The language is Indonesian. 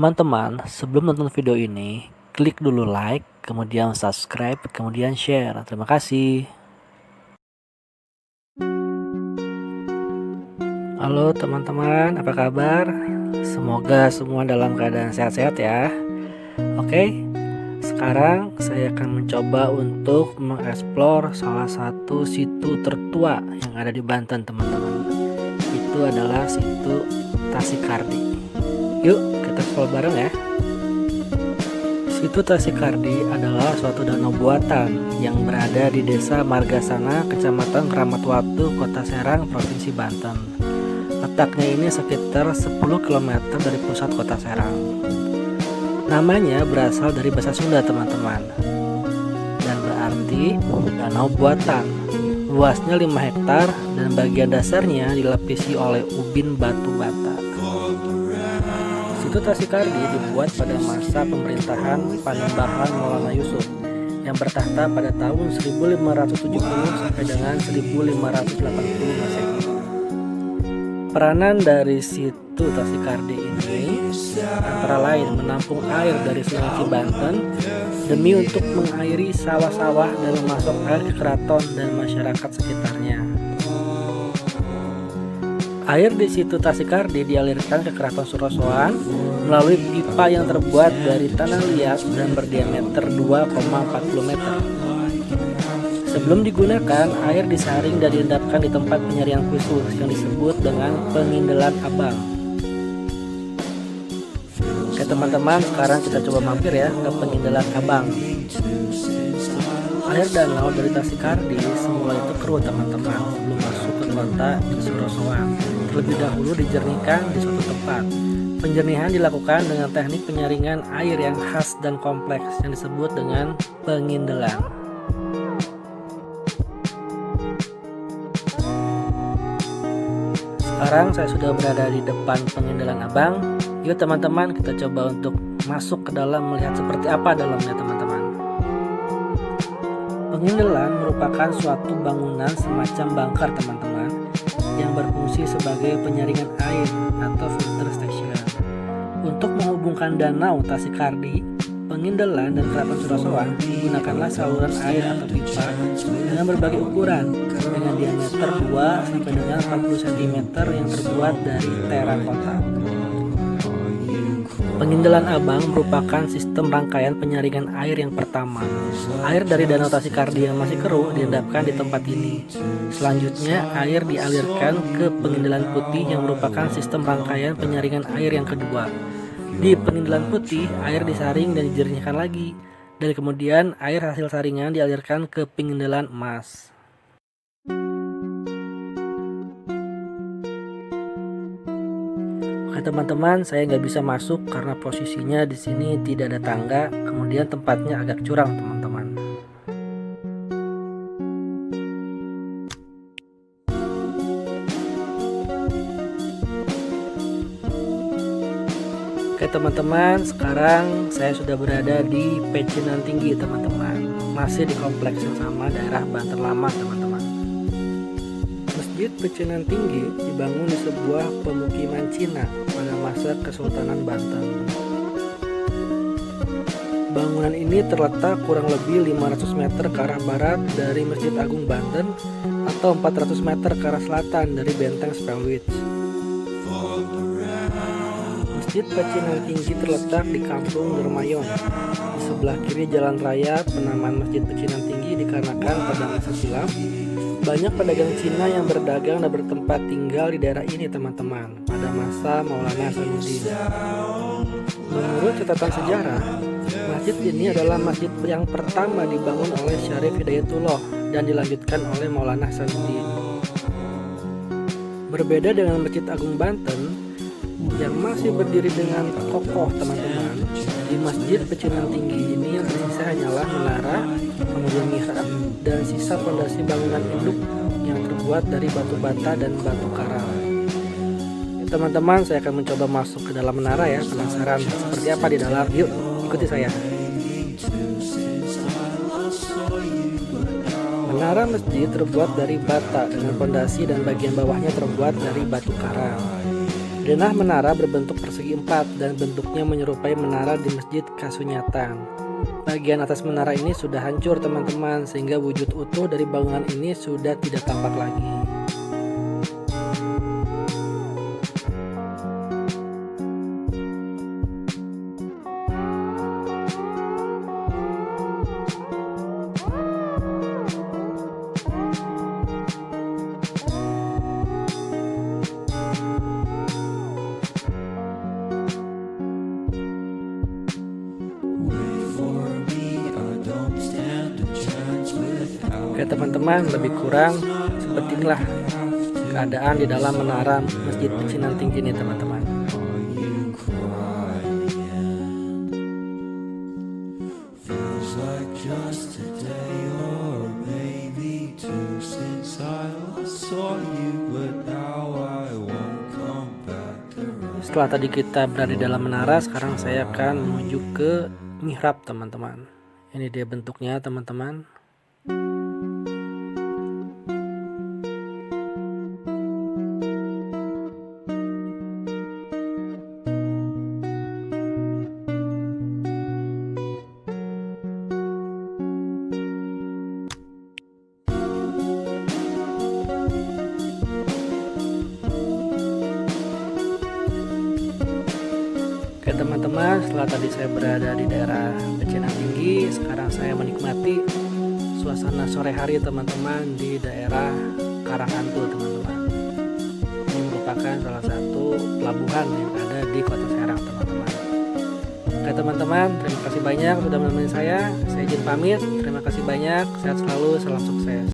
Teman-teman, sebelum nonton video ini, klik dulu like, kemudian subscribe, kemudian share. Terima kasih. Halo teman-teman, apa kabar? Semoga semua dalam keadaan sehat-sehat ya. Oke, sekarang saya akan mencoba untuk mengeksplor salah satu situ tertua yang ada di Banten, teman-teman. Itu adalah situ Tasikardi. Yuk, kita explore bareng ya. Situ Tasikardi adalah suatu danau buatan yang berada di Desa Margasana, Kecamatan Kramatwatu, Kota Serang, Provinsi Banten. Letaknya ini sekitar 10 km dari pusat Kota Serang. Namanya berasal dari bahasa Sunda, teman-teman, dan berarti danau buatan. Luasnya 5 hektar dan bagian dasarnya dilapisi oleh ubin batu bata. Situ Tasikardi dibuat pada masa pemerintahan Panembahan Maulana Yusuf yang bertahta pada tahun 1570 sampai dengan 1580 Masehi. Peranan dari situ Tasikardi ini antara lain menampung air dari Sungai Cibanten demi untuk mengairi sawah-sawah dan memasok air ke keraton dan masyarakat sekitarnya. Air di situ Tasikardi dialirkan ke Keraton Surosoan melalui pipa yang terbuat dari tanah liat dan berdiameter 2,40 meter. Sebelum digunakan, air disaring dan diendapkan di tempat penyaringan khusus yang disebut dengan pengindelan abang. Oke teman-teman, sekarang kita coba mampir ya ke pengindelan abang. Air danau dari Tasikardi semula itu keruh, teman-teman, sebelum masuk ke kota Surosoan. Terlebih dahulu dijernihkan di suatu tempat. Penjernihan dilakukan dengan teknik penyaringan air yang khas dan kompleks yang disebut dengan pengindelan. Sekarang saya sudah berada di depan pengindelan abang. Yuk teman-teman, kita coba untuk masuk ke dalam melihat seperti apa dalamnya, teman-teman. Pengindelan merupakan suatu bangunan semacam bangkar, teman-teman, yang berfungsi sebagai penyaringan air atau filter station. Untuk menghubungkan danau Tasikardi, pengindelan dan Keraton Surosoan digunakanlah saluran air atau pipa dengan berbagai ukuran dengan diameter 2 sampai dengan 40 cm yang terbuat dari terakota. Pengindelan abang merupakan sistem rangkaian penyaringan air yang pertama. Air dari danau Tasikardi yang masih keruh diendapkan di tempat ini. Selanjutnya air dialirkan ke pengindelan putih yang merupakan sistem rangkaian penyaringan air yang kedua. Di pengindelan putih air disaring dan dijernihkan lagi. Dan kemudian air hasil saringan dialirkan ke pengindelan emas. Oke teman-teman, saya nggak bisa masuk karena posisinya di sini tidak ada tangga, kemudian tempatnya agak curam, teman-teman. Oke teman-teman, sekarang saya sudah berada di Pecinan Tinggi, teman-teman. Masih di kompleks yang sama, daerah Banten Lama, teman-teman. Masjid Pecinan Tinggi dibangun di sebuah pemukiman Cina pada masa Kesultanan Banten. Bangunan ini terletak kurang lebih 500 meter ke arah barat dari Masjid Agung Banten atau 400 meter ke arah selatan dari Benteng Spellwitz. Masjid Pecinan Tinggi terletak di Kampung Dermayon. Di sebelah kiri jalan raya penamaan Masjid Pecinan Tinggi dikarenakan pada masa silam banyak pedagang Cina yang berdagang dan bertempat tinggal di daerah ini, teman-teman, pada masa Maulana Hasanuddin. Menurut catatan sejarah, masjid ini adalah masjid yang pertama dibangun oleh Syarif Hidayatullah dan dilanjutkan oleh Maulana Hasanuddin. Berbeda dengan Masjid Agung Banten yang masih berdiri dengan kokoh, teman-teman, di Masjid Pecinan Tinggi ini yang tersisa hanyalah menara, kemudian mihrab, dan sisa fondasi bangunan induk yang terbuat dari batu bata dan batu karang. Teman-teman, saya akan mencoba masuk ke dalam menara ya. Penasaran seperti apa di dalam? Yuk, ikuti saya. Menara masjid terbuat dari bata dengan fondasi dan bagian bawahnya terbuat dari batu karang. Denah menara berbentuk persegi 4 dan bentuknya menyerupai menara di Masjid Kasunyatan. Bagian atas menara ini sudah hancur teman-teman, sehingga wujud utuh dari bangunan ini sudah tidak tampak lagi. Oke teman-teman, lebih kurang seperti inilah keadaan di dalam menara Masjid Pecinan Tinggi ini teman-teman. Setelah tadi kita berada di dalam menara, sekarang saya akan menuju ke mihrab teman-teman. Ini dia bentuknya teman-teman. Oke teman-teman, setelah tadi saya berada di daerah Pecinan Tinggi, sekarang saya menikmati suasana sore hari teman-teman di daerah Karanghantu teman-teman. Ini merupakan salah satu pelabuhan yang ada di Kota Serang teman-teman. Oke teman-teman, terima kasih banyak sudah menemani saya. Saya izin pamit. Terima kasih banyak. Sehat selalu, salam sukses.